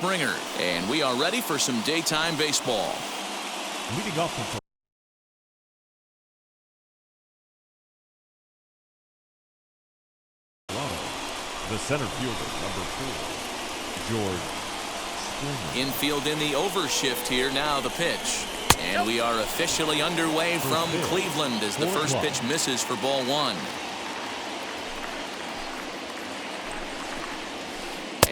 Springer, and we are ready for some daytime baseball. Leading off the center fielder, number 4, George Springer. Infield in the overshift here. Now the pitch. And we are officially underway from Cleveland as the first pitch misses for ball 1.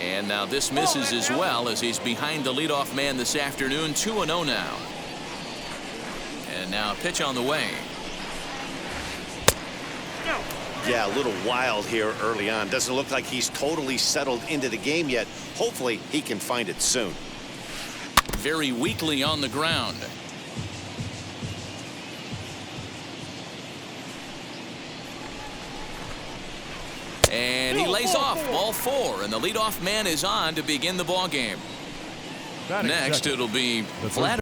And now this misses as well as he's behind the leadoff man this afternoon. 2-0 now. And now a pitch on the way. Yeah, a little wild here early on. Doesn't look like he's totally settled into the game yet. Hopefully he can find it soon. Very weakly on the ground. And he lays off ball 4, and the leadoff man is on to begin the ball game. Next it'll be Vladimir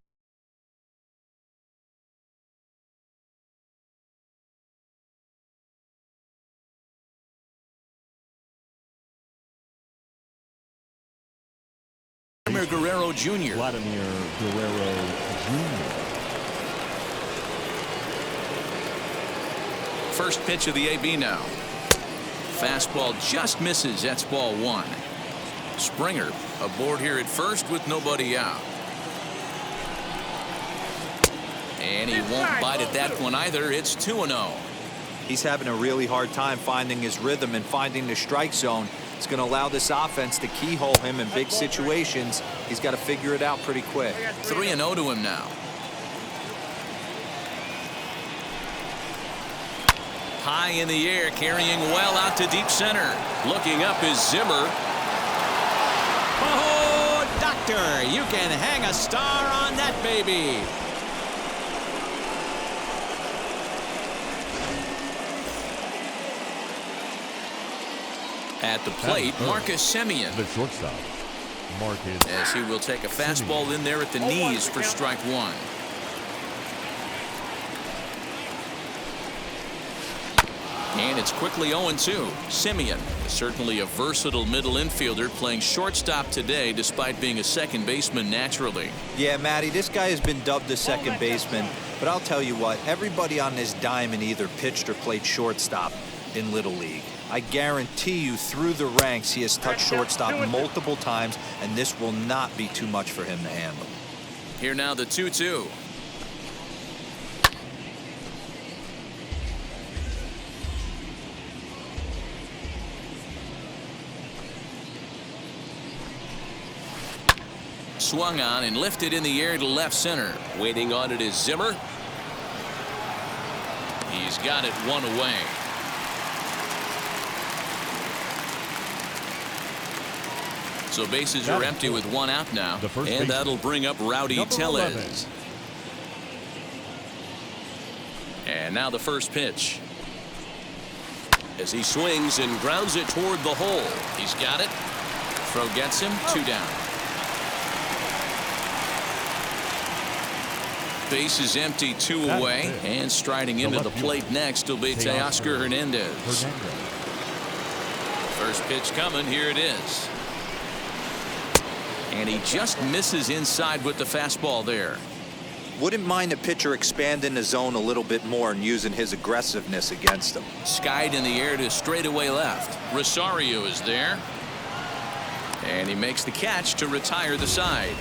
Guerrero Jr. Vladimir Guerrero Jr. First pitch of the AB now. Fastball just misses. That's ball 1. Springer aboard here at first with nobody out. And he won't bite at that one either. It's 2-0. He's having a really hard time finding his rhythm and finding the strike zone. It's going to allow this offense to keyhole him in big situations. He's got to figure it out pretty quick. 3-0 to him now. High in the air, carrying well out to deep center. Looking up is Zimmer. Oh, doctor, you can hang a star on that baby. At the plate, Marcus Simeon. The shortstop, Marcus. As he will take a fastball in there at the knees for strike 1. And it's quickly 0-2. Simeon is certainly a versatile middle infielder playing shortstop today despite being a second baseman naturally. Yeah, Matty, this guy has been dubbed the second baseman, but I'll tell you what, everybody on this diamond either pitched or played shortstop in Little League. I guarantee you through the ranks he has touched shortstop multiple times, and this will not be too much for him to handle. Here now the 2-2. Swung on and lifted in the air to left center. Waiting on it is Zimmer. He's got it one away. So bases are empty with one out now. And that'll bring up Rowdy Tellez. And now the first pitch. As he swings and grounds it toward the hole. He's got it. Throw gets him. 2 down. Base is empty, 2 away. And striding into the plate next will be Teoscar Hernandez. First pitch coming. Here it is. And he just misses inside with the fastball there. Wouldn't mind a pitcher expanding the zone a little bit more and using his aggressiveness against him. Skied in the air to straightaway left. Rosario is there. And he makes the catch to retire the side.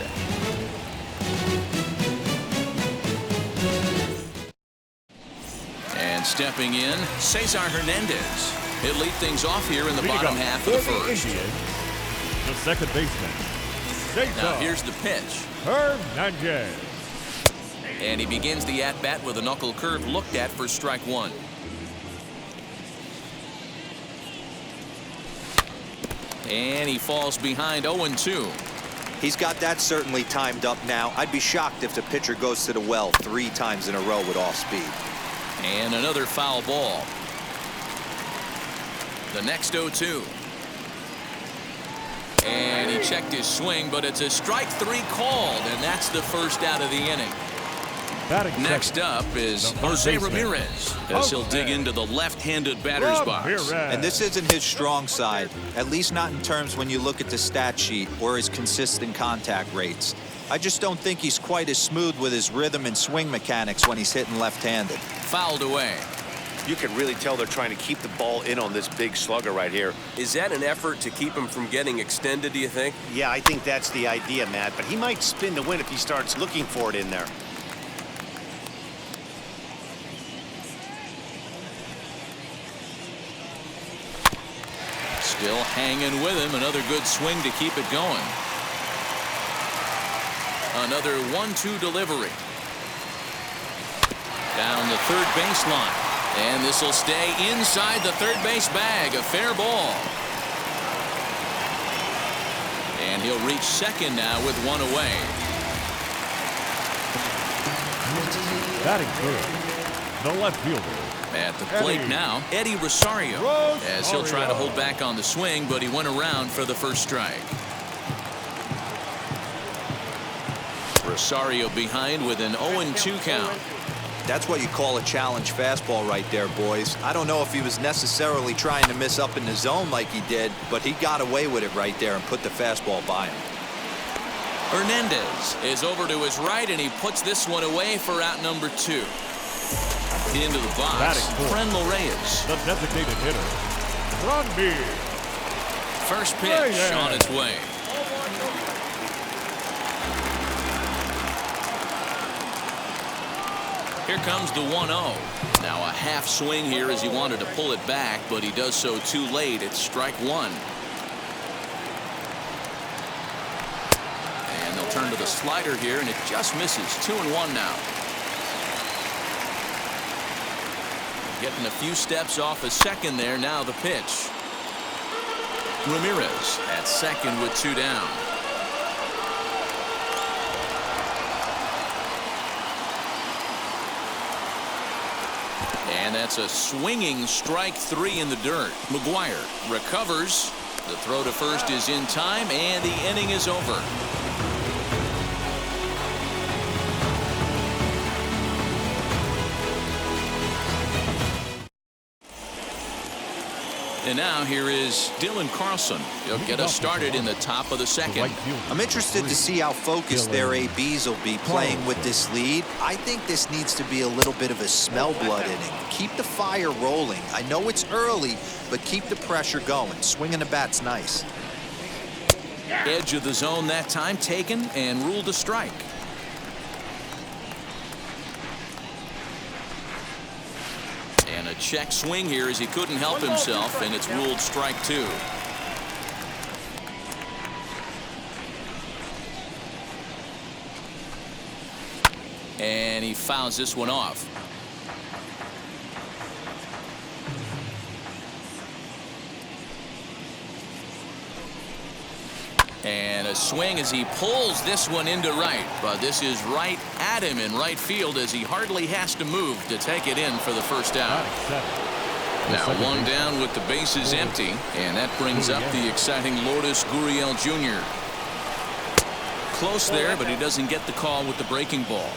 And stepping in, Cesar Hernandez. He'll lead things off here in the bottom half of the first. The second baseman. Now here's the pitch. Hernandez. And he begins the at-bat with a knuckle curve looked at for strike 1. And he falls behind 0-2. He's got that certainly timed up now. I'd be shocked if the pitcher goes to the well 3 times in a row with off speed. And another foul ball. The next 0-2. And he checked his swing, but it's a strike 3 called, and that's the first out of the inning. Batting Next second, up is the Jose baseman. Ramirez, as he'll dig into the left-handed batter's box. Ramirez. And this isn't his strong side, at least not in terms when you look at the stat sheet or his consistent contact rates. I just don't think he's quite as smooth with his rhythm and swing mechanics when he's hitting left-handed. Fouled away. You can really tell they're trying to keep the ball in on this big slugger right here. Is that an effort to keep him from getting extended, do you think? Yeah, I think that's the idea, Matt, but he might spin to win if he starts looking for it in there. Still hanging with him. Another good swing to keep it going. Another 1-2 delivery. Down the third baseline. And this will stay inside the third base bag. A fair ball. And he'll reach second now with one away. Batting third, the left fielder. At the plate now, Eddie Rosario, as he'll try to hold back on the swing, but he went around for the first strike. Rosario behind with an 0-2 count. That's what you call a challenge fastball right there, boys. I don't know if he was necessarily trying to miss up in the zone like he did, but he got away with it right there and put the fastball by him. Hernandez is over to his right, and he puts this one away for out number 2. Into the box, Frenlo Reyes. The designated hitter, Ramirez. First pitch on its way. Here comes the 1-0. Now a half swing here as he wanted to pull it back, but he does so too late. It's strike one. And they'll turn to the slider here, and it just misses. 2-1 now. Getting a few steps off a second there. Now the pitch. Ramirez at second with 2 down. And that's a swinging strike 3 in the dirt. Mcguire recovers. The throw to first is in time, and the inning is over. And now here is Dylan Carlson. He'll get us started in the top of the second. I'm interested to see how focused their ABs will be playing with this lead. I think this needs to be a little bit of a smell blood inning. Keep the fire rolling. I know it's early, but keep the pressure going. Swinging the bat's nice. Edge of the zone that time taken and ruled a strike. And a check swing here as he couldn't help himself, and it's ruled strike 2. And he fouls this one off. And a swing as he pulls this one into right. But this is right at him in right field as he hardly has to move to take it in for the first out. Now 1 down with the bases empty. And that brings up the exciting Lourdes Gurriel Jr. Close there, but he doesn't get the call with the breaking ball.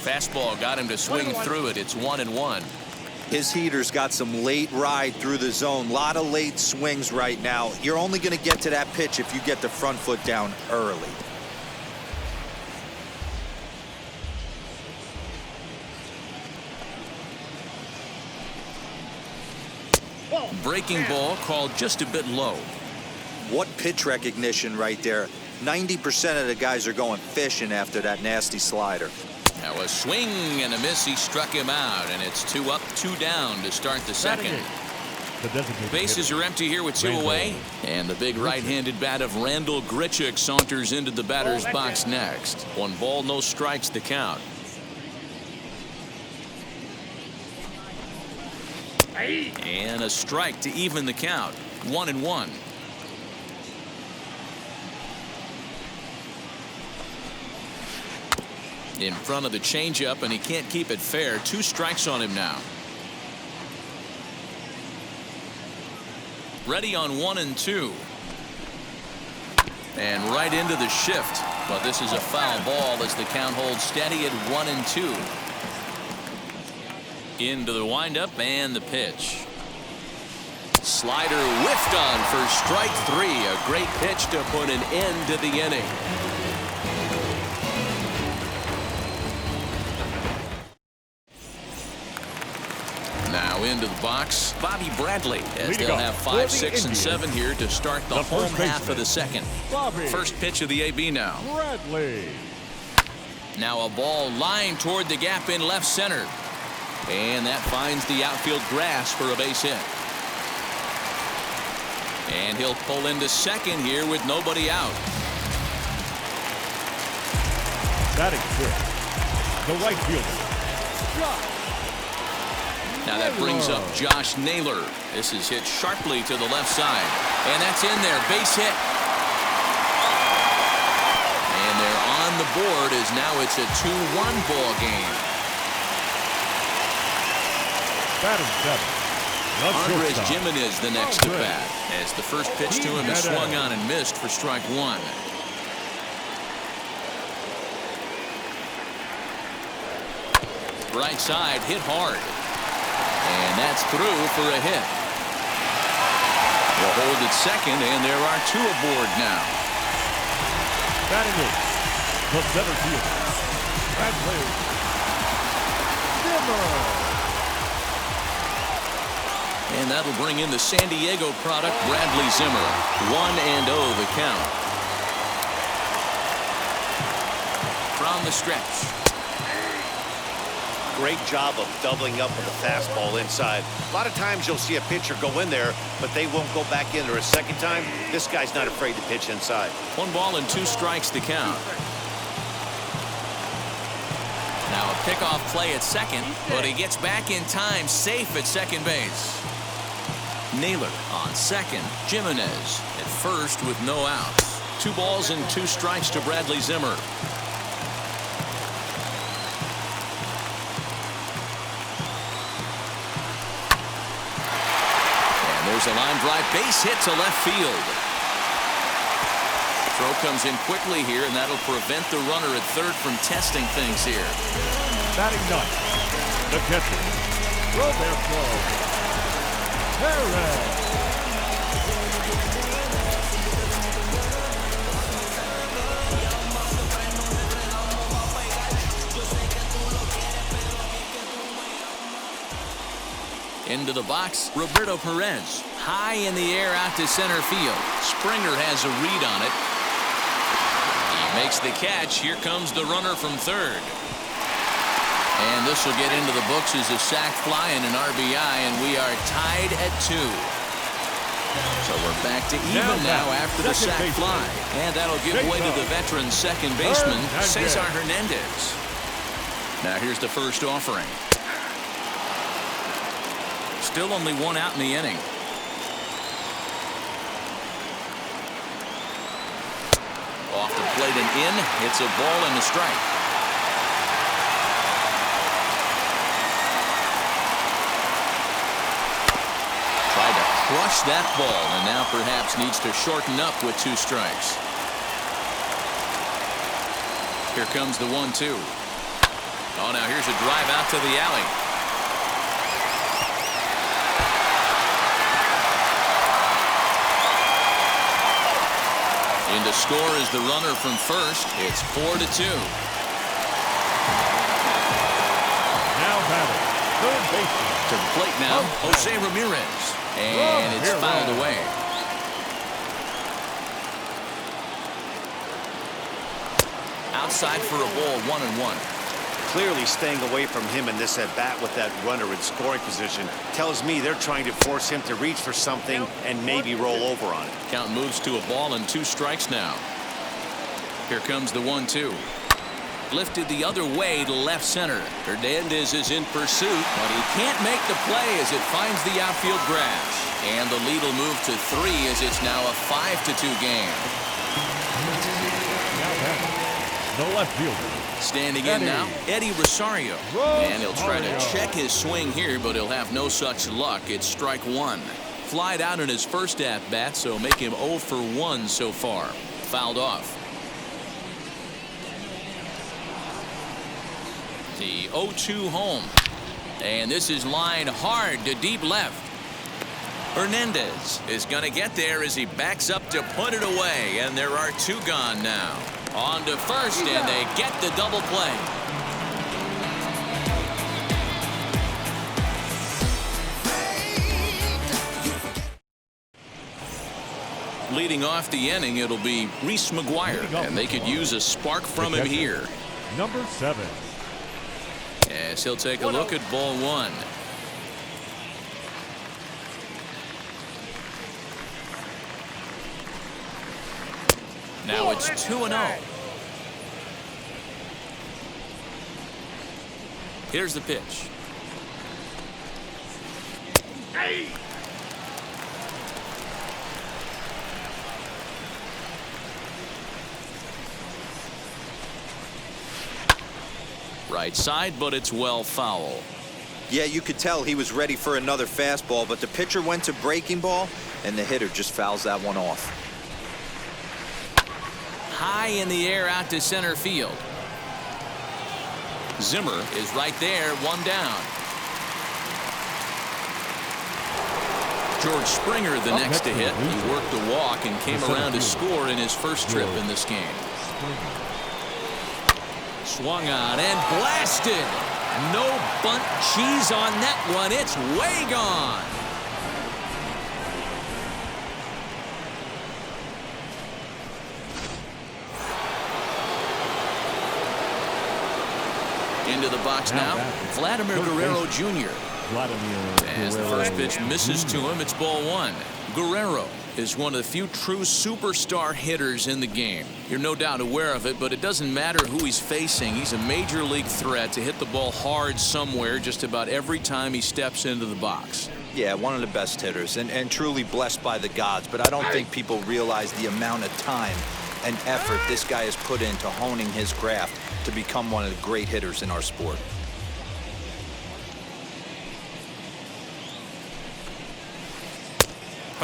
Fastball got him to swing through it. It's 1-1. His heater's got some late ride through the zone. A lot of late swings right now. You're only going to get to that pitch if you get the front foot down early. Breaking ball called just a bit low. What pitch recognition right there. 90% of the guys are going fishing after that nasty slider. Now a swing and a miss. He struck him out, and it's 2 up, 2 down to start the second. Bases are empty here with 2 away, and the big right-handed bat of Randall Grichuk saunters into the batter's box next. 1 ball, no strikes to count. And a strike to even the count. 1-1. In front of the changeup, and he can't keep it fair. 2 strikes on him now. Ready on 1-2. And right into the shift. But this is a foul ball as the count holds steady at 1-2. Into the windup and the pitch. Slider whiffed on for strike 3. A great pitch to put an end to the inning. Now into the box, Bobby Bradley, as they'll have 5, 6, and 7 here to start the home half of the second. First pitch of the AB now. Bradley. Now a ball lined toward the gap in left center. And that finds the outfield grass for a base hit. And he'll pull into second here with nobody out. Batting fifth, the right fielder. Now that brings up Josh Naylor. This is hit sharply to the left side. And that's in there. Base hit. And they're on the board as now it's a 2-1 ball game. Batting seventh, Andres Jimenez the next to bat. As the first pitch to him is swung on and missed for strike 1. Right side hit hard. And that's through for a hit. Will hold at second, and there are 2 aboard now. Batting eighth, the center fielder, Bradley Zimmer. And that'll bring in the San Diego product, Bradley Zimmer. 1-0 the count. From the stretch. Great job of doubling up with a fastball inside. A lot of times you'll see a pitcher go in there, but they won't go back in there a second time. This guy's not afraid to pitch inside. 1 ball and 2 strikes to count. Now a pickoff play at second, but he gets back in time, safe at second base. Naylor on second. Jimenez at first with no outs. 2 balls and 2 strikes to Bradley Zimmer. There's a line drive base hit to left field. Throw comes in quickly here, and that'll prevent the runner at third from testing things here. Batting ninth, the catcher, Roberto Perez. Into the box, Roberto Perez. High in the air out to center field. Springer has a read on it. He makes the catch. Here comes the runner from third. And this will get into the books as a sac fly and an RBI, and we are tied at 2. So we're back to even now after the sac fly. And that'll give way to the veteran second baseman, Cesar Hernandez. Now here's the first offering. Still only 1 out in the inning. Off the plate and in. It's a ball and a strike. Tried to crush that ball and now perhaps needs to shorten up with 2 strikes. Here comes the 1-2. Oh, now here's a drive out to the alley. In to score is the runner from first. It's 4-2. Now batting, third baseman. To the plate now, Jose Ramirez. And it's fouled away. Outside for a ball, 1-1. Clearly staying away from him in this at-bat with that runner in scoring position tells me they're trying to force him to reach for something and maybe roll over on it. Count moves to a ball and 2 strikes now. Here comes the 1-2. Lifted the other way to left center. Hernandez is in pursuit, but he can't make the play as it finds the outfield grass. And the lead will move to 3 as it's now a 5-2 game. The left fielder. Standing in now, Eddie Rosario. And he'll try to check his swing here, but he'll have no such luck. It's strike 1. Flied out in his first at-bat, so make him 0 for 1 so far. fouled off. The 0-2 home. And this is lined hard to deep left. Hernandez is going to get there as he backs up to put it away. And there are 2 gone now. On to first, and they get the double play. Leading off the inning, it'll be Reese Maguire, and they could use a spark from him here. Number 7. Yes, he'll take a look at ball 1. Now it's 2-0. Here's the pitch. Hey! Right side, but it's well foul. Yeah, you could tell he was ready for another fastball, but the pitcher went to breaking ball, and the hitter just fouls that one off. High in the air out to center field. Zimmer is right there, 1 down. George Springer the next to hit. He worked a walk and came around to score in his first trip in this game. Swung on and blasted. No bunt cheese on that one. It's way gone. Into the box now, Vladimir Guerrero Jr. As the first pitch misses to him, it's ball 1. Guerrero is one of the few true superstar hitters in the game. You're no doubt aware of it, but it doesn't matter who he's facing. He's a major league threat to hit the ball hard somewhere just about every time he steps into the box. Yeah, one of the best hitters and truly blessed by the gods, but I don't think people realize the amount of time and effort this guy has put into honing his craft to become one of the great hitters in our sport.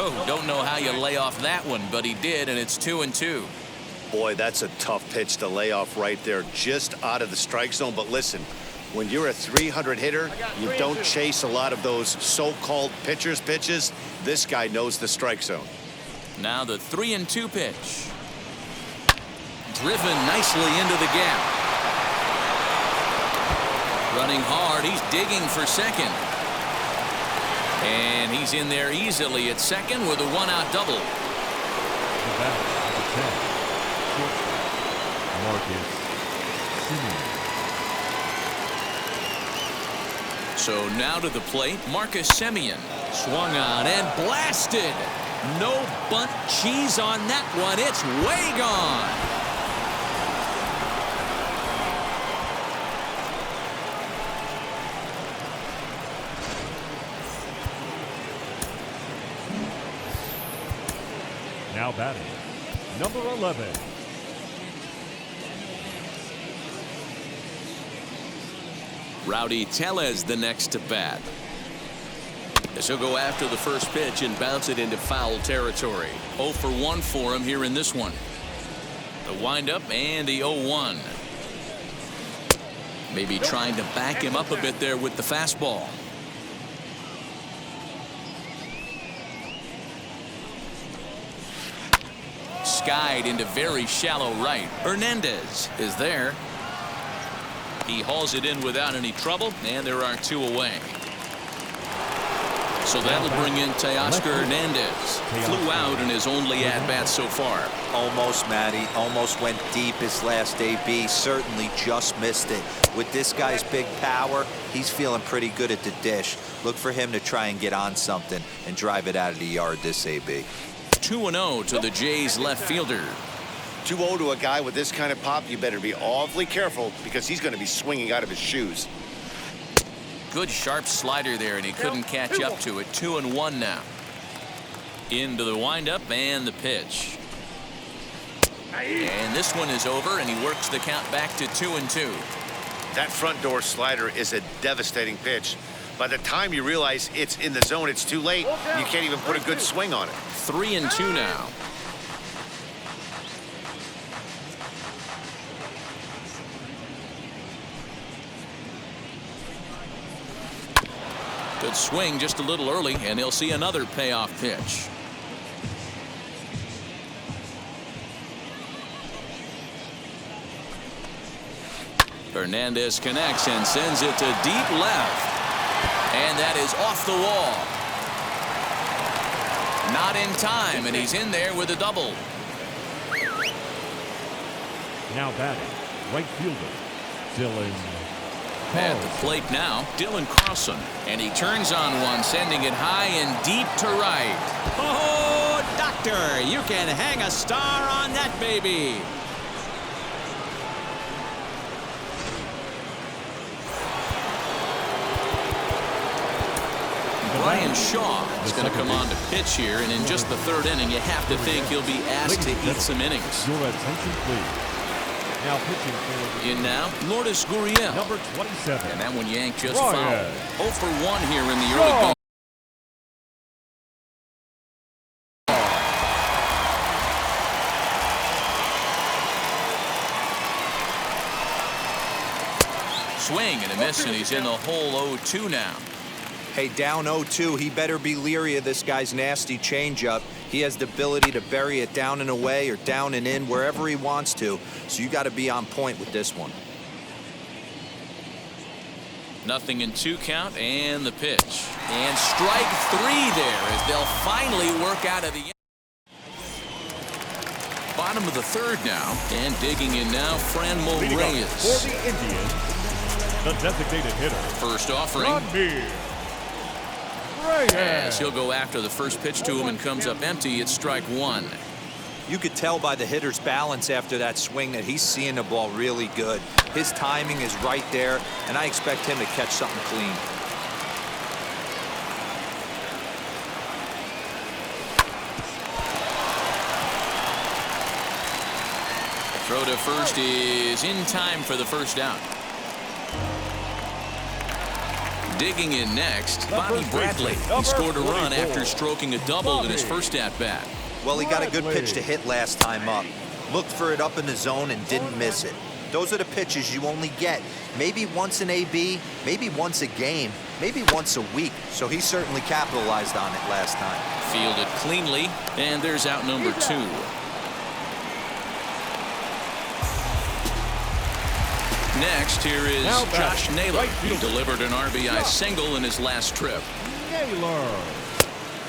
Oh, don't know how you lay off that one, but he did, and it's 2-2. Boy, that's a tough pitch to lay off right there, just out of the strike zone. But listen, when you're a 300 hitter, you don't chase a lot of those so-called pitchers' pitches. This guy knows the strike zone. Now the 3-2 pitch. Driven nicely into the gap. Running hard, he's digging for second. And he's in there easily at second with a 1-out double. So now to the plate, Marcus Simeon. Swung on and blasted. No bunt cheese on that one. It's way gone. Now batting, number 11. Rowdy Tellez the next to bat. As he'll go after the first pitch and bounce it into foul territory. 0 for 1 for him here in this one. The windup and the 0-1. Maybe trying to back him up a bit there with the fastball. Skied into very shallow right. Hernandez is there. He hauls it in without any trouble, and there are 2 away. So that'll bring in Teoscar Hernandez. Flew out in his only at-bat so far. Almost, Matty. Almost went deep his last AB. Certainly just missed it. With this guy's big power, he's feeling pretty good at the dish. Look for him to try and get on something and drive it out of the yard this AB. 2-0 to the Jays left fielder. 2-0 to a guy with this kind of pop, you better be awfully careful because he's going to be swinging out of his shoes. Good sharp slider there, and he couldn't catch up to it. 2-1 now. Into the windup and the pitch. And this one is over, and he works the count back to 2-2. That front door slider is a devastating pitch. By the time you realize it's in the zone, it's too late. You can't even put a good swing on it. 3-2 now. Good swing just a little early, and he'll see another payoff pitch. Hernandez connects and sends it to deep left. And that is off the wall. Not in time, and he's in there with a double. Now batting, right fielder, Dylan At Carlson. the plate now, Dylan Carlson. And he turns on one, sending it high and deep to right. Oh, doctor, you can hang a star on that baby. Brian Shaw is going to come on to pitch here, and in just the third inning, you have to think he'll be asked to eat some innings. Your attention, please. Now pitching for In now, Lourdes Gurriel. number 27. And that one yanked just Ramirez. foul. 0 for 1 here in the early going. Swing and a miss, and he's in the hole 0-2 now. Hey, down 0-2, he better be leery of this guy's nasty changeup. He has the ability to bury it down and away or down and in wherever he wants to. So you got to be on point with this one. Nothing in 2 count, and the pitch. And strike 3 there as they'll finally work out of the bottom of the third now. And digging in now, Fran Leading up Reyes. for the Indians, the designated hitter, First offering. Vladimir As Guerrero he'll go after the first pitch to him and comes up empty. It's strike 1. You could tell by the hitter's balance after that swing that he's seeing the ball really good. His timing is right there, and I expect him to catch something clean. Throw to first is in time for the first out. Digging in next, Bobby Bradley. He scored a run after stroking a double in his first at-bat. Well, he got a good pitch to hit last time up. Looked for it up in the zone and didn't miss it. Those are the pitches you only get maybe once in AB, maybe once a game, maybe once a week. So he certainly capitalized on it last time. Fielded cleanly, and there's out number 2. Next, here is Now Josh batting, Naylor. right He fielder. delivered an RBI single in his last trip. Naylor.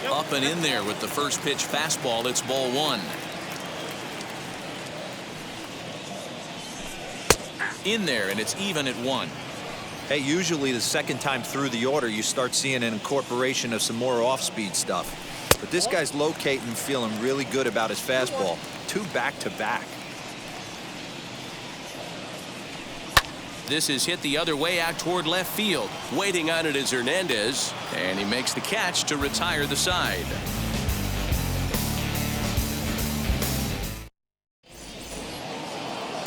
Up and in there with the first pitch fastball. It's ball 1. In there, and it's even at 1. Hey, usually the second time through the order, you start seeing an incorporation of some more off-speed stuff. But this guy's locating, feeling really good about his fastball. 2 back-to-back. This is hit the other way out toward left field. Waiting on it is Hernandez. And he makes the catch to retire the side.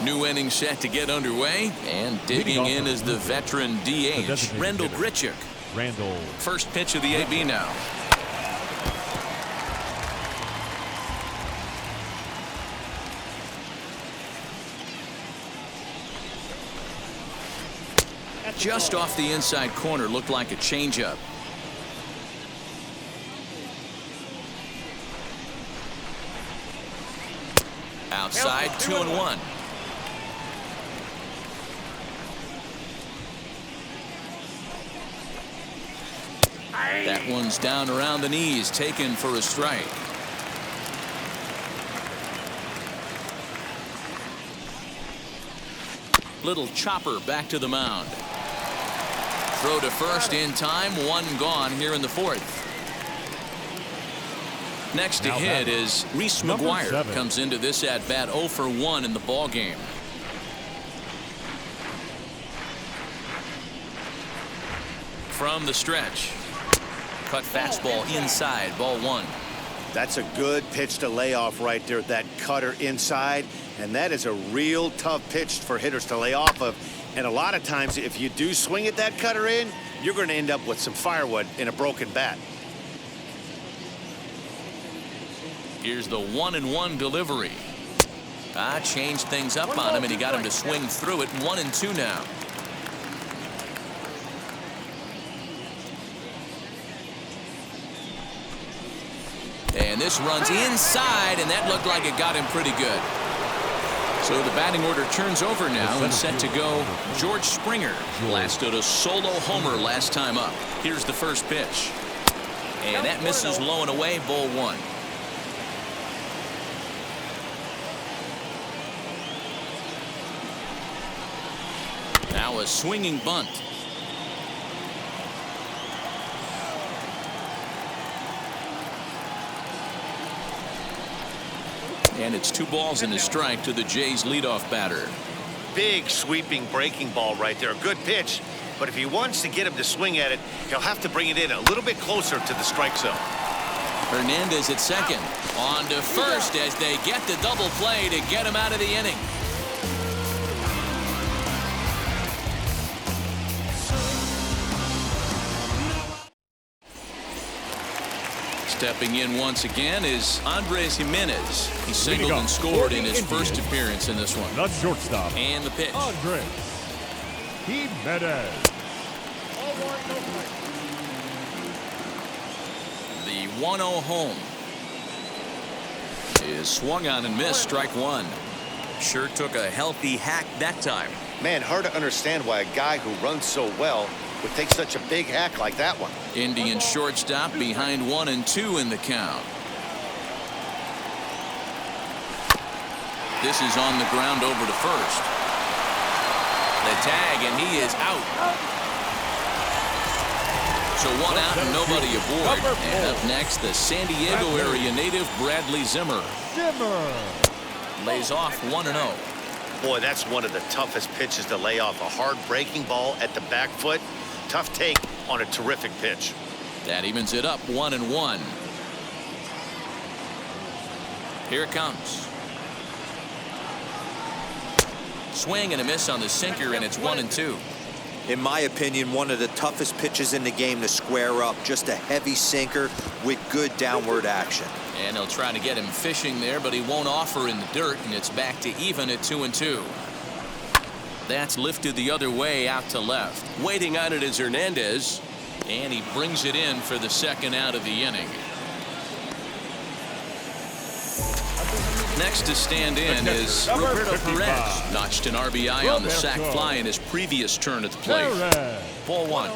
New inning set to get underway. And digging in is the veteran DH, Rendell Grichuk. Randall. First pitch of the AB now. Just off the inside corner, looked like a changeup. Outside, 2-1. That one's down around the knees, taken for a strike. Little chopper back to the mound. Throw to first in time, 1 gone here in the 4th. Next to Now hit batting, is Reese number Maguire. 7. Comes into this at bat 0 for 1 in the ball game. From the stretch. Cut fastball inside, ball 1. That's a good pitch to lay off right there, that cutter inside. And that is a real tough pitch for hitters to lay off of. And a lot of times, if you do swing at that cutter in, you're going to end up with some firewood in a broken bat. Here's the 1-1 delivery. Changed things up on him, and he got him to swing through it. 1-2 now. And this runs inside, and that looked like it got him pretty good. So the batting order turns over now and set to go George Springer. Blasted a solo homer last time up. Here's the first pitch. And that misses low and away, ball one. Now a swinging bunt. And it's 2 balls and a strike to the Jays leadoff batter. Big sweeping breaking ball right there. Good pitch. But if he wants to get him to swing at it, he'll have to bring it in a little bit closer to the strike zone. Hernandez at second. On to first as they get the double play to get him out of the inning. Stepping in once again is Andres Jimenez. He singled and scored in his first appearance in this one. The shortstop. And the pitch. Andres Jimenez. The 1-0 home is swung on and missed, strike one. Sure took a healthy hack that time. Man, hard to understand why a guy who runs so well would take such a big hack like that one. Indian shortstop behind 1-2 in the count. This is on the ground over to first. The tag, and he is out. So 1 out and nobody aboard. And up next, the San Diego area native Bradley Zimmer. Lays off 1-0. Boy, that's one of the toughest pitches to lay off. A hard breaking ball at the back foot. Tough take on a terrific pitch. That evens it up 1-1. Here it comes. Swing and a miss on the sinker, and it's 1-2. In my opinion, one of the toughest pitches in the game to square up. Just a heavy sinker with good downward action. And they'll try to get him fishing there, but he won't offer in the dirt, and it's back to even at 2-2. That's lifted the other way out to left. Waiting on it is Hernandez. And he brings it in for the second out of the inning. Next to stand in is Roberto Perez. Notched an RBI on the sac fly in his previous turn at the plate. Ball one.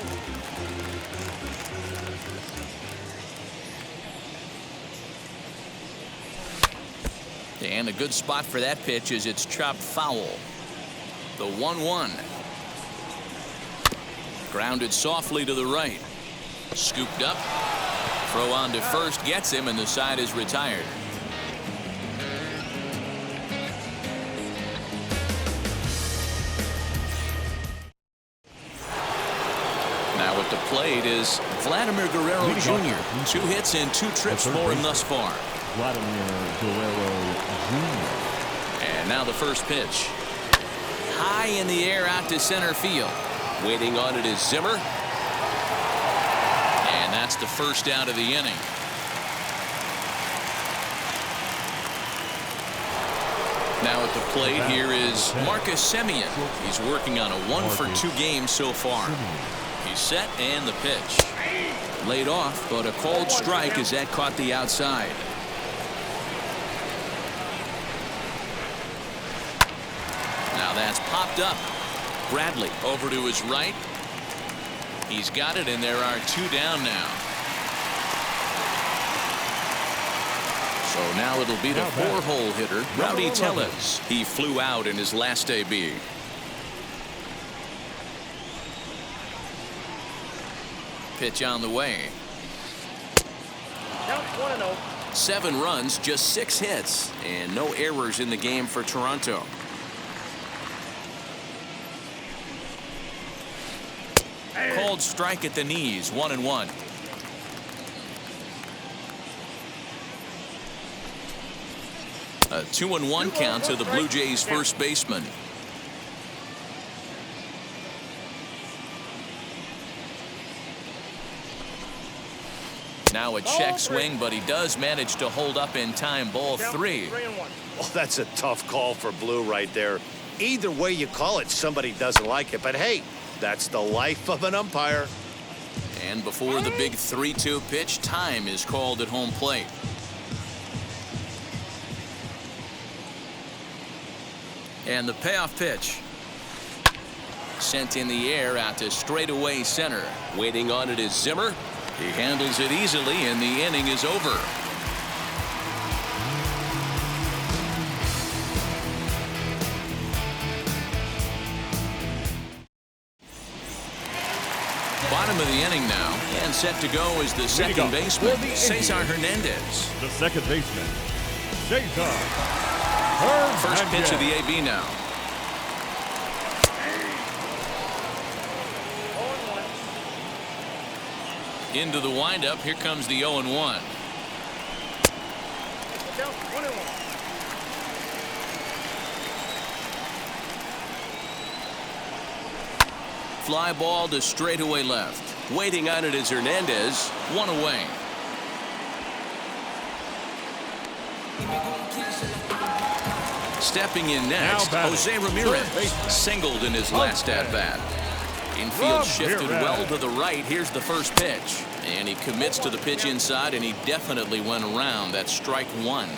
And a good spot for that pitch is it's chopped foul. The 1-1. Grounded softly to the right. Scooped up. Throw on to first gets him, and the side is retired. Now at the plate is Vladimir Guerrero Jr. 2 hits and 2 trips for him thus far. Vladimir Guerrero Jr. And now the first pitch. High in the air out to center field. Waiting on it is Zimmer. And that's the first out of the inning. Now at the plate here is Marcus Simeon. He's working on a 1-for-2 game so far. He's set and the pitch. Laid off, but a called strike as that caught the outside. Now that's popped up. Bradley over to his right. He's got it, and there are 2 down now. So now it'll be the 4-hole hitter, Rowdy Tellez. He flew out in his last AB. Pitch on the way. 7 runs, just 6 hits, and no errors in the game for Toronto. Called strike at the knees, 1-1. A 2-1 count to the Blue Jays first baseman. Now a check swing, but he does manage to hold up in time. Ball 3. Oh, that's a tough call for Blue right there. Either way you call it, somebody doesn't like it. But hey, that's the life of an umpire. And before the big 3-2 pitch, time is called at home plate. And the payoff pitch. Sent in the air out to straightaway center. Waiting on it is Zimmer. He handles it easily, and the inning is over. Bottom of the inning now, and set to go is the second baseman, Cesar Hernandez. The second baseman, Cesar Hernandez. First pitch of the AB now. Into the windup. Here comes the 0-1. Fly ball to straightaway left. Waiting on it is Hernandez. One away. Stepping in next, Jose Ramirez singled in his last at-bat. Infield shifted well to the right. Here's the first pitch. And he commits to the pitch inside, and he definitely went around. That's strike one.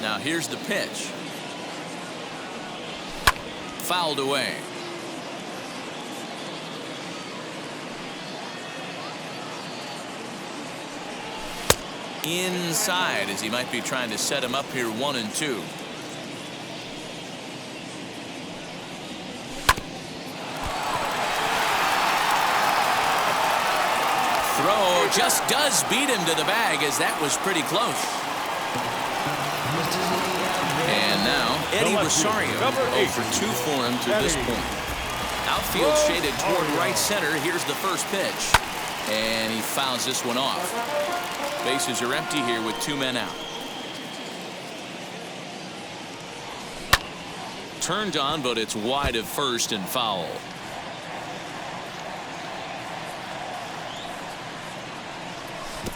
Now here's the pitch. Fouled away. Inside, as he might be trying to set him up here 1-2. Throw just does beat him to the bag, as that was pretty close. And now Eddie Rosario, 0 for 2 for him to this point. Outfield shaded toward right center. Here's the first pitch, and he fouls this one off. Bases are empty here with 2 men out. Turned on, but it's wide of first and foul.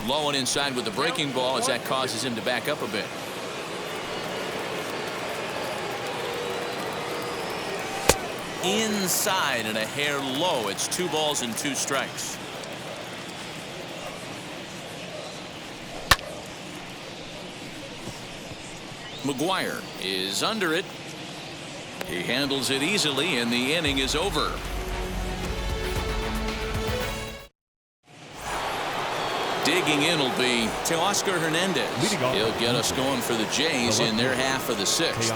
Low and inside with the breaking ball, as that causes him to back up a bit. Inside and a hair low. It's 2 balls and 2 strikes. Mcguire is under it. He handles it easily, and the inning is over. Digging in will be Teoscar Hernandez. He'll get us going for the Jays in their half of the 6th.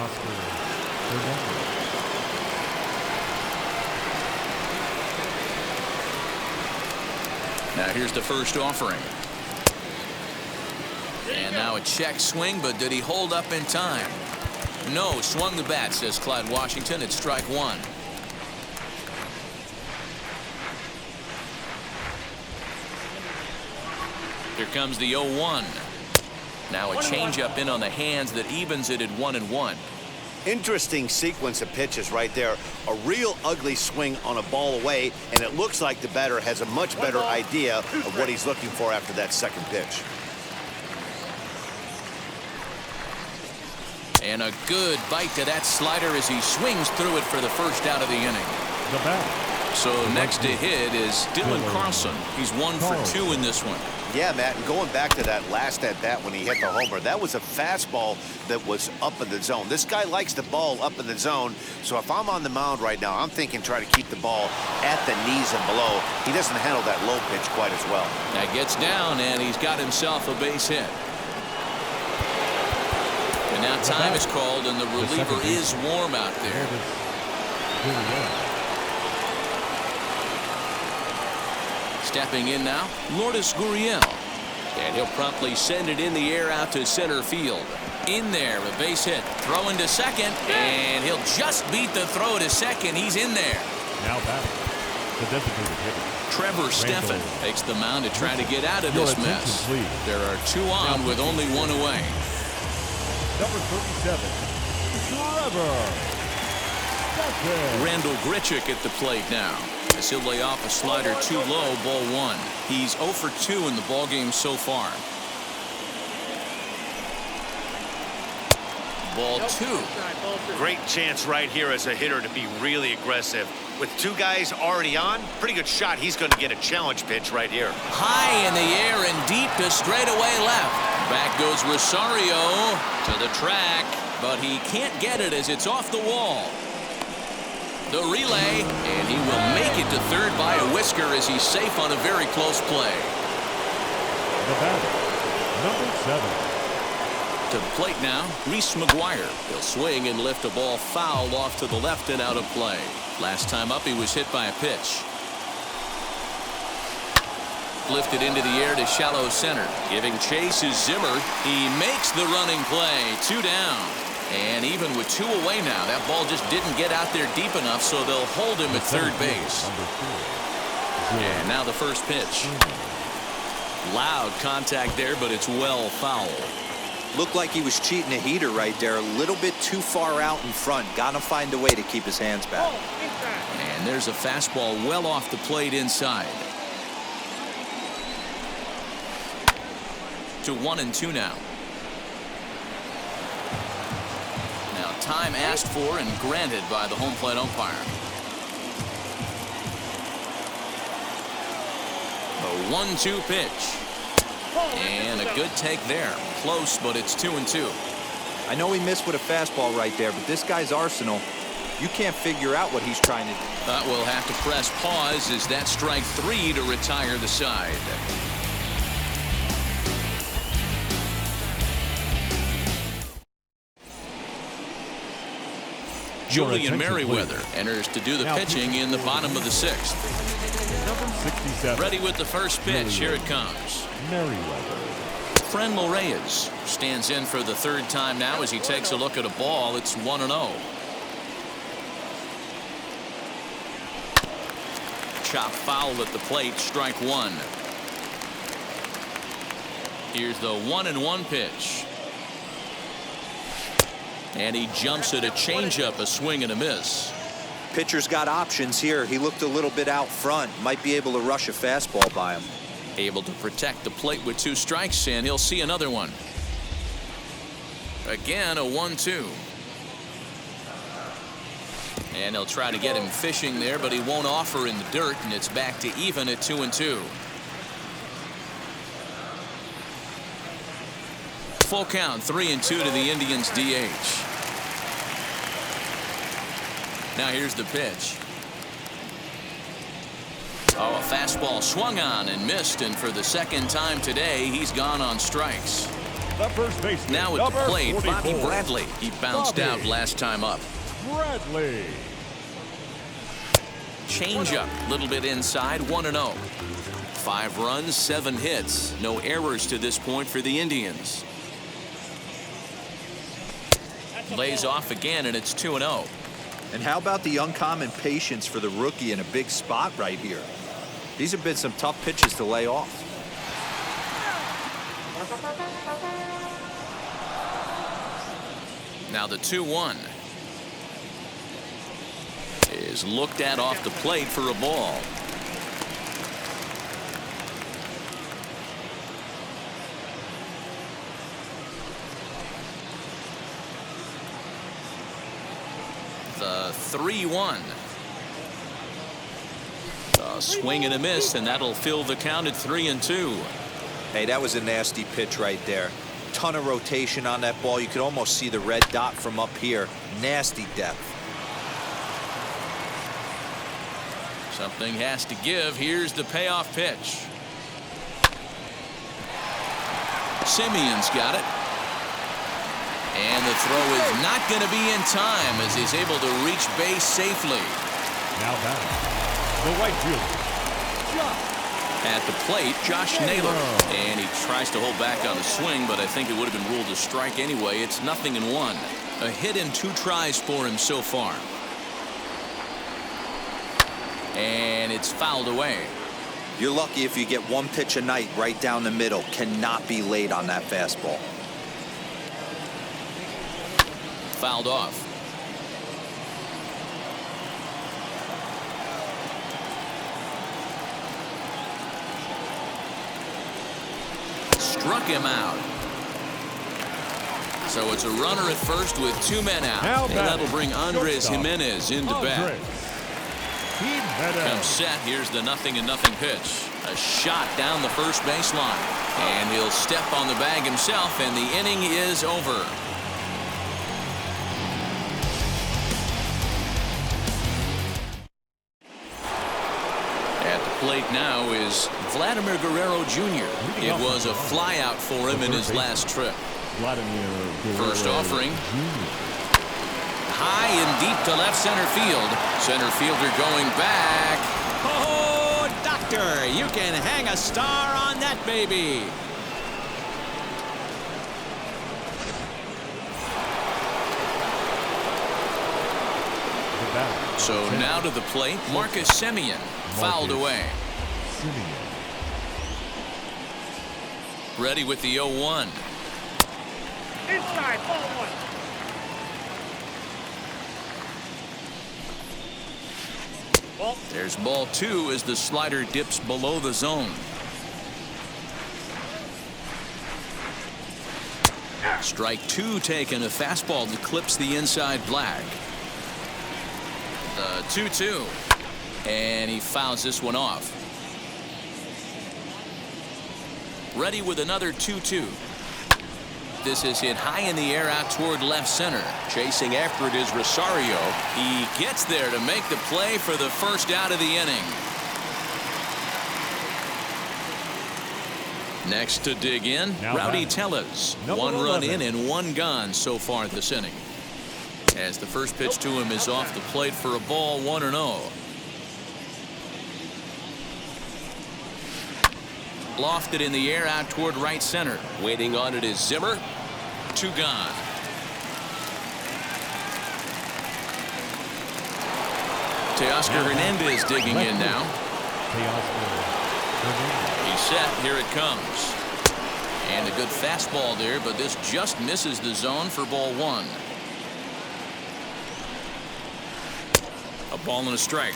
Now here's the first offering. And now a check swing, but did he hold up in time? No, swung the bat, says Clyde Washington. It's strike one. Here comes the 0-1. Now a changeup in on the hands that evens it at 1-1. Interesting sequence of pitches right there. A real ugly swing on a ball away, and it looks like the batter has a much better idea of what he's looking for after that second pitch. And a good bite to that slider as he swings through it for the first out of the inning. So next to hit is Dylan Carlson. He's 1 for 2 in this one. Yeah, Matt, and going back to that last at-bat when he hit the homer, that was a fastball that was up in the zone. This guy likes the ball up in the zone, so if I'm on the mound right now, I'm thinking try to keep the ball at the knees and below. He doesn't handle that low pitch quite as well. Now gets down, and he's got himself a base hit. And now time is called, and the reliever is warm out there. Stepping in now, Lourdes Gurriel. And he'll promptly send it in the air out to center field. In there, a base hit. Throw into second, and he'll just beat the throw to second. He's in there. Now batting, the designated hitter, Trevor Stephan takes the mound to try to get out of this mess. There are 2 on with only 1 away. Number 37, Trevor Stephan. Randall Grichuk at the plate now. As he'll lay off a slider too low, ball 1. He's 0 for 2 in the ballgame so far. Ball 2. Great chance right here as a hitter to be really aggressive. With 2 guys already on, pretty good shot. He's going to get a challenge pitch right here. High in the air and deep to straightaway left. Back goes Rosario to the track, but he can't get it as it's off the wall. The relay, and he will make it to third by a whisker as he's safe on a very close play. The batter, number 7. To the plate now, Reese Maguire. He'll swing and lift a ball foul off to the left and out of play. Last time up, he was hit by a pitch. Lifted into the air to shallow center. Giving chase is Zimmer. He makes the running play. 2 down. And even with 2 away now, that ball just didn't get out there deep enough, so they'll hold him at third base. And now the first pitch. Loud contact there, but it's well foul. Looked like he was cheating a heater right there. A little bit too far out in front. Got to find a way to keep his hands back. And there's a fastball well off the plate inside. To 1-2 now. Now time asked for and granted by the home plate umpire. A 1-2 pitch. And a good take there. Close, but it's 2-2. I know he missed with a fastball right there, but this guy's arsenal, you can't figure out what he's trying to do. But we'll have to press pause as that strike 3 to retire the side. Julian Merriweather enters to do the pitching in the bottom of the 6th. Number 67. Ready with the first pitch. Here it comes. Merriweather. Franmil Reyes stands in for the 3rd time now as he takes a look at a ball. It's 1-0. Chop foul at the plate. Strike 1. Here's the 1-1 pitch. And he jumps at a changeup, a swing and a miss. Pitcher's got options here. He looked a little bit out front. Might be able to rush a fastball by him. Able to protect the plate with 2 strikes, and he'll see another one. Again, a 1-2. And he'll try to get him fishing there, but he won't offer in the dirt, and it's back to even at 2-2. Full count, 3-2 to the Indians DH. Now here's the pitch. Oh, a fastball swung on and missed, and for the 2nd time today, he's gone on strikes. The first baseman, now at the plate, 44. Bobby Bradley. He bounced out last time up. Bradley. Changeup, a little bit inside, 1-0. 5 runs, 7 hits. No errors to this point for the Indians. Lays off again, and it's 2-0. And how about the uncommon patience for the rookie in a big spot right here? These have been some tough pitches to lay off. Now the 2-1 is looked at off the plate for a ball. The 3-1. A swing and a miss, and that'll fill the count at 3-2. Hey, that was a nasty pitch right there. Ton of rotation on that ball. You could almost see the red dot from up here. Nasty depth. Something has to give. Here's the payoff pitch. Simeon's got it. And the throw is not going to be in time as he's able to reach base safely. Now batting, the right fielder, At the plate, Josh Naylor. And he tries to hold back on the swing, but I think it would have been ruled a strike anyway. It's 0-1. A hit in 2 tries for him so far. And it's fouled away. You're lucky if you get 1 pitch a night right down the middle. Cannot be late on that fastball. Fouled off. Struck him out. So it's a runner at first with 2 men out. Now and that'll bring Andres Hernandez into bat. Comes set. Here's the 0-0 pitch. A shot down the first baseline. And he'll step on the bag himself, and the inning is over. At the plate now is Vladimir Guerrero Jr. It was a flyout for him in his last trip. First offering. High and deep to left center field. Center fielder going back. Oh, doctor, you can hang a star on that baby. So now to the plate, Marcus Simeon. Fouled away. Ready with the 0-1. Inside, ball 1. There's ball 2 as the slider dips below the zone. Strike 2 taken. A fastball that clips the inside black. The 2-2. And he fouls this one off. Ready with another 2-2. This is hit high in the air out toward left center. Chasing after it is Rosario. He gets there to make the play for the first out of the inning. Next to dig in, Rowdy Tellez. 1 run in and 1 gone so far this inning. As the first pitch to him is off the plate for a ball, 1-0. Lofted in the air out toward right center. Waiting on it is Zimmer. 2 gone. Teoscar Hernandez digging in now. He's set. Here it comes. And a good fastball there, but this just misses the zone for ball 1. A ball and a strike.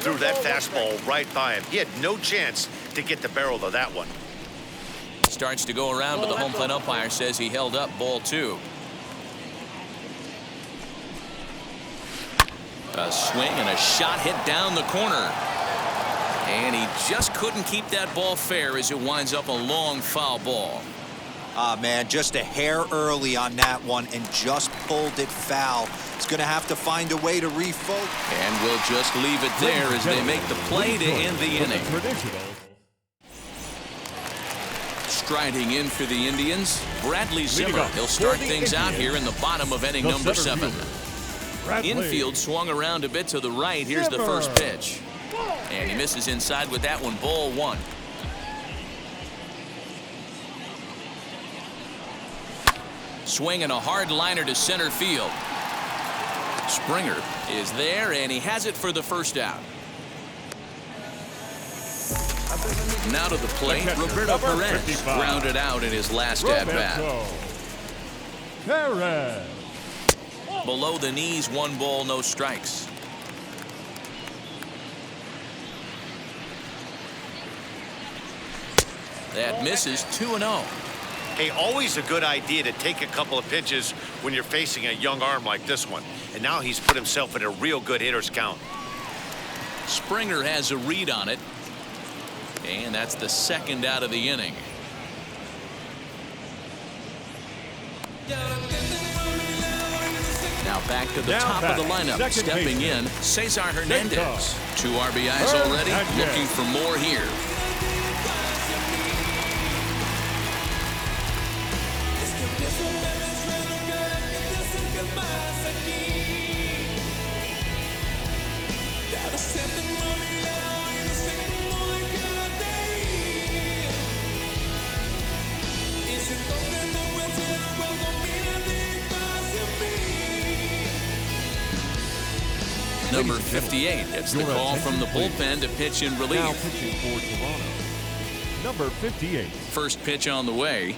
Threw that fastball right by him. He had no chance to get the barrel of that one. Starts to go around, but the home plate umpire says he held up ball 2. A swing and a shot hit down the corner. And he just couldn't keep that ball fair as it winds up a long foul ball. Ah, man, just a hair early on that one and just pulled it foul. He's going to have to find a way to refocus. And we'll just leave it there as they make the play to end the inning. Striding in for the Indians, Bradley Zimmer. He'll start things out here in the bottom of inning number 7. Infield swung around a bit to the right. Here's the first pitch. And he misses inside with that one, ball 1. Swinging a hard liner to center field. Springer is there, and he has it for the first out. Now to the plate, Roberto Perez grounded out in his last at-bat. Below the knees, 1 ball, no strikes. That misses 2-0. Hey, always a good idea to take a couple of pitches when you're facing a young arm like this one. And now he's put himself in a real good hitter's count. Springer has a read on it. And that's the second out of the inning. Now back to the top of the lineup. Stepping in, Cesar Hernandez. 2 RBIs already. Looking for more here. Number 58 gets the call from the bullpen to pitch in relief. Now pitching for Toronto, number 58. First pitch on the way.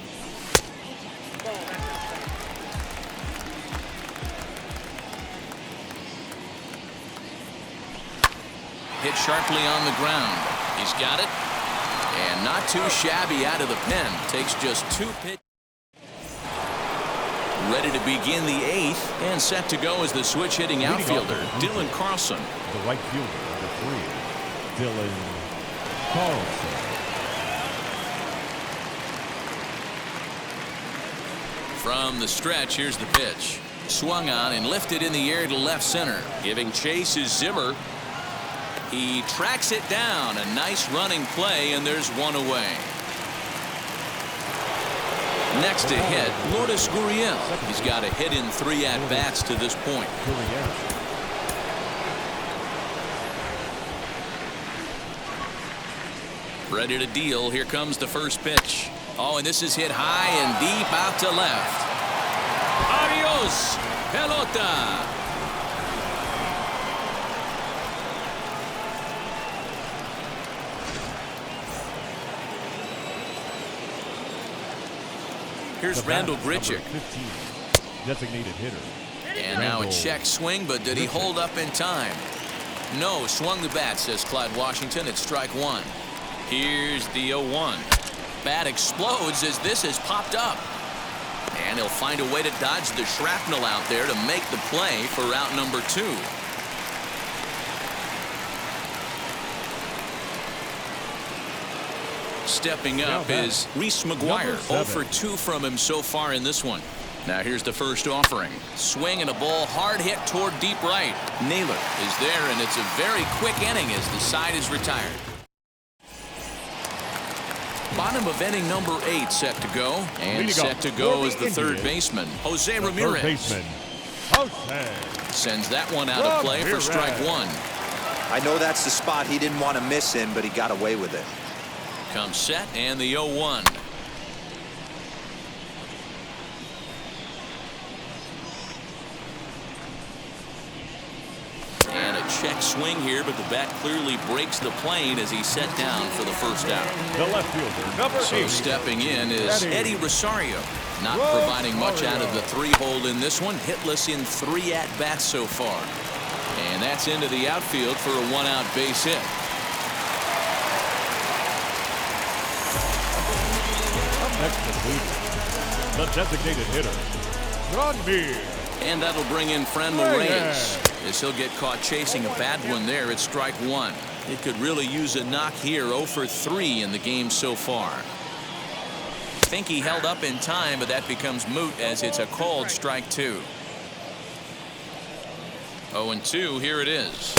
Hit sharply on the ground. He's got it. And not too shabby out of the pen. Takes just 2 pitches. Ready to begin the 8th and set to go as the switch hitting outfielder, Dylan Carlson. The right fielder, number 3, Dylan Carlson. From the stretch, here's the pitch. Swung on and lifted in the air to left center. Giving chase is Zimmer. He tracks it down. A nice running play, and there's one away. Next to hit, Vladimir Guerrero. He's got a hit in 3 at-bats to this point. Ready to deal. Here comes the first pitch. Oh, and this is hit high and deep out to left. Adios, pelota. Here's Randall Grichuk. Designated hitter. And now a check swing, but did he hold up in time? No, swung the bat, says Clyde Washington. It's strike 1. Here's the 0-1. Bat explodes as this has popped up. And he'll find a way to dodge the shrapnel out there to make the play for route number 2. Stepping up is Reese Maguire. 0 for 2 from him so far in this one. Now here's the first offering. Swing and a ball hard hit toward deep right. Naylor is there, and it's a very quick inning as the side is retired. Bottom of inning number 8 set to go. And set to go is the third baseman, Jose Ramirez. Sends that one out of play for strike 1. I know that's the spot he didn't want to miss in, but he got away with it. Comes set and the 0-1. And a check swing here, but the bat clearly breaks the plane as he's set down for the first out. The left fielder, number 8. So stepping in is Eddie Rosario. Not providing much out of the 3-hole in this one. Hitless in 3 at-bats so far. And that's into the outfield for a 1-out base hit. The designated hitter, Ramirez. And that'll bring in Ramirez as he'll get caught chasing a bad one there at strike 1. It could really use a knock here. 0 for 3 in the game so far. I think he held up in time, but that becomes moot as it's a called strike 2. 0-2, here it is.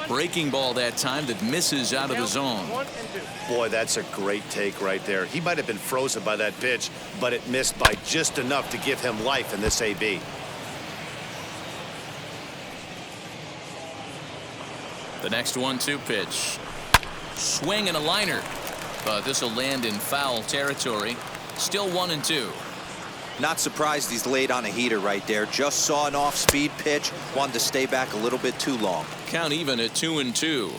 Breaking ball that time that misses out of the zone. Boy, that's a great take right there. He might have been frozen by that pitch, but it missed by just enough to give him life in this AB. The next 1-2 pitch. Swing and a liner. But this will land in foul territory. Still 1-2. Not surprised he's laid on a heater right there. Just saw an off-speed pitch. Wanted to stay back a little bit too long. Count even at 2-2.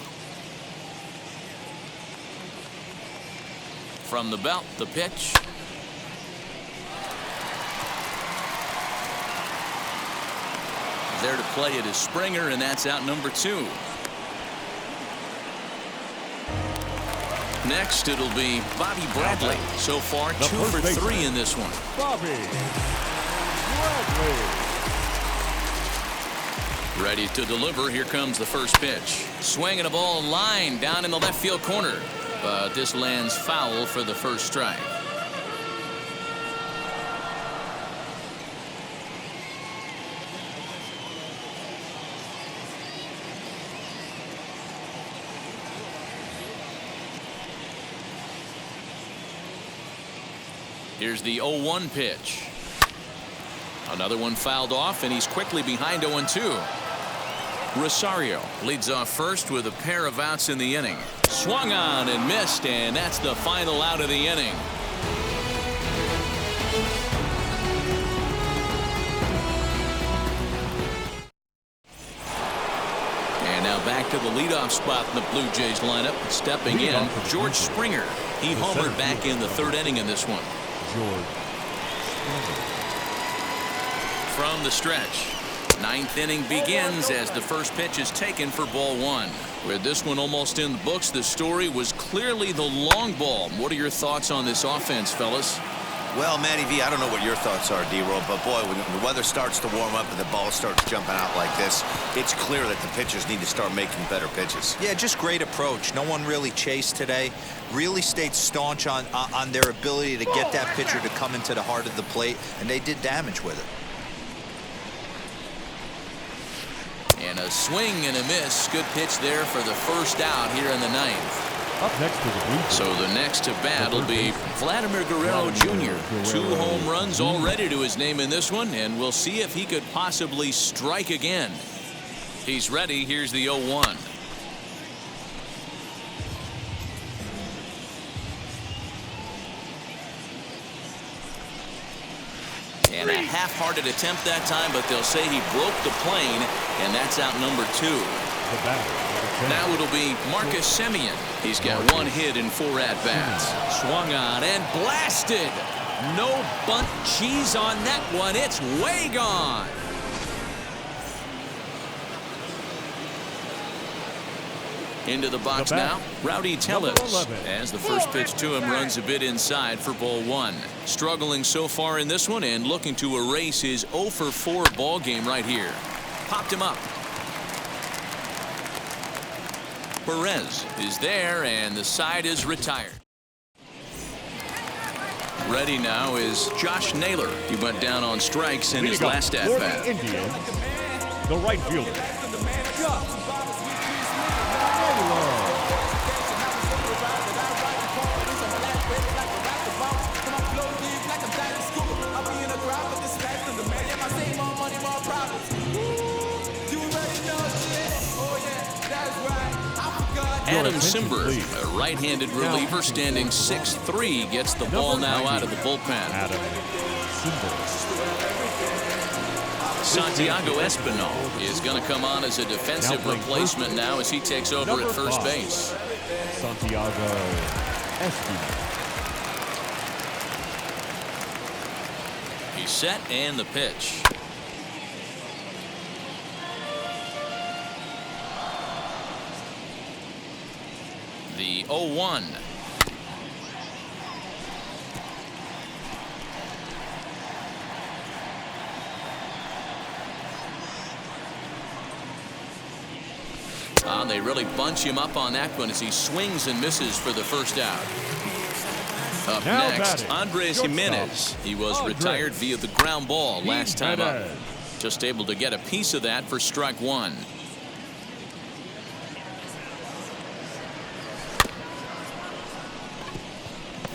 From the belt, the pitch. There to play it is Springer, and that's out number 2. Next, it'll be Bobby Bradley. So far, 2 for 3 in this one. Bobby Bradley. Ready to deliver. Here comes the first pitch. Swinging a ball line down in the left field corner. But this lands foul for the first strike. Here's the 0-1 pitch. Another one fouled off, and he's quickly behind 0-2. Rosario leads off first with a pair of outs in the inning. Swung on and missed, and that's the final out of the inning. And now back to the leadoff spot in the Blue Jays lineup. Stepping in, George Springer. He homered back in the 3rd inning in this one. From the stretch, 9th inning begins as the first pitch is taken for ball 1. With this one almost in the books, the story was clearly the long ball. What are your thoughts on this offense, fellas? Well, Matty V, I don't know what your thoughts are, D-Roll, but boy, when the weather starts to warm up and the ball starts jumping out like this, it's clear that the pitchers need to start making better pitches. Yeah, just great approach. No one really chased today. Really stayed staunch on their ability to get that pitcher to come into the heart of the plate, and they did damage with it. And a swing and a miss. Good pitch there for the first out here in the ninth. Up next to the blue. So the next to bat will be Vladimir Guerrero Jr. 2 home runs already to his name in this one, and we'll see if he could possibly strike again. He's ready. Here's the 0-1. And a half-hearted attempt that time, but they'll say he broke the plane, and that's out number 2. Now it'll be Marcus Simeon. He's got 1 hit in 4 at-bats. Swung on and blasted. No bunt cheese on that one. It's way gone. Into the box now, Rowdy Tellez, as the first pitch to him runs a bit inside for ball 1. Struggling so far in this one and looking to erase his 0-for-4 ball game right here. Popped him up. Perez is there, and the side is retired. Ready now is Josh Naylor. He went down on strikes in his last at-bat. The right fielder. Adam Simber, a right-handed reliever standing 6'3", gets the ball now out of the bullpen. Adam Simber. Santiago Espinal is going to come on as a defensive replacement now as he takes over at first base. Santiago Espinal. He's set and the pitch. The 0-1. They really bunch him up on that one as he swings and misses for the first out. Up next, Andres Jimenez. He was retired via the ground ball last time up. Just able to get a piece of that for strike 1.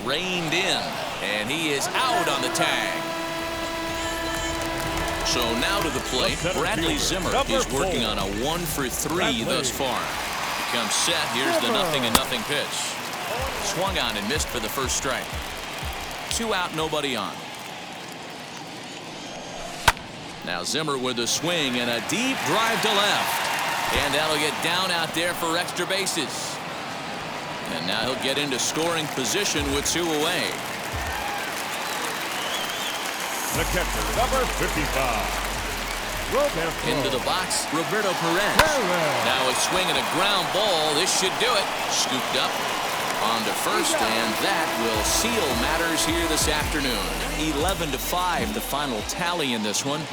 Reined in, and he is out on the tag. So now to the plate, Bradley Zimmer is working on a 1-for-3 thus far. He comes set. Here's the 0-0 pitch. Swung on and missed for the first strike. 2 out, nobody on. Now Zimmer with a swing and a deep drive to left. And that'll get down out there for extra bases. And now he'll get into scoring position with 2 away. The catcher, number 55. Into the box, Roberto Perez. Now a swing and a ground ball. This should do it. Scooped up on to first, and that will seal matters here this afternoon. 11-5, the final tally in this one.